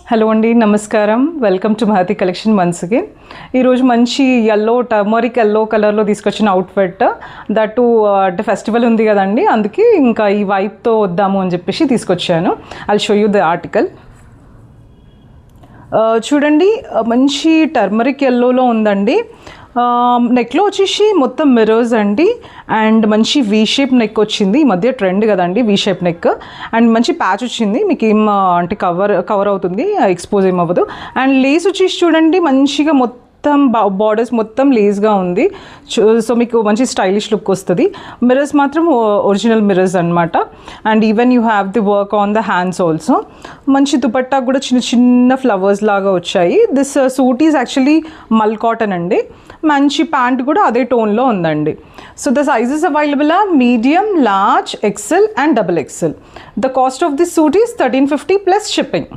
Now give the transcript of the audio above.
Hello అండి, నమస్కారం. Welcome to Mahathi collection once again. ఈరోజు మంచి టర్మరిక్ ఎల్లో కలర్లో తీసుకొచ్చిన అవుట్ఫిట్, దట్ అంటే ఫెస్టివల్ ఉంది కదండి, అందుకే ఇంకా ఈ వైప్తో వద్దాము అని చెప్పేసి తీసుకొచ్చాను. I'll show you the article. చూడండి, మంచి టర్మరిక్ ఎల్లోలో ఉందండి. నెక్లో వచ్చేసి మొత్తం మిర్రర్స్ అండి, అండ్ మంచి వీ షేప్ నెక్ వచ్చింది. ఈ మధ్య ట్రెండ్ కదండి వీ షేప్ నెక్, అండ్ మంచి ప్యాచ్ వచ్చింది. మీకు ఏం అంటే కవర్ అవుతుంది, ఎక్స్పోజ్ ఏం అవ్వదు. అండ్ లేస్ వచ్చేసి చూడండి, మంచిగా మొత్తం బార్డర్స్ మొత్తం లేస్గా ఉంది. సో మీకు మంచి స్టైలిష్ లుక్ వస్తుంది. మిర్రర్స్ మాత్రం ఒరిజినల్ మిర్రర్స్ అనమాట. And even you have the work on the hands also. మంచి దుపట్టా కూడా చిన్న చిన్న ఫ్లవర్స్ లాగా వచ్చాయి. This suit is actually mul cotton అండి. మంచి ప్యాంట్ కూడా అదే టోన్లో ఉందండి. So the sizes available are medium, large, XL and double XL. The cost of this suit is 1350 plus shipping.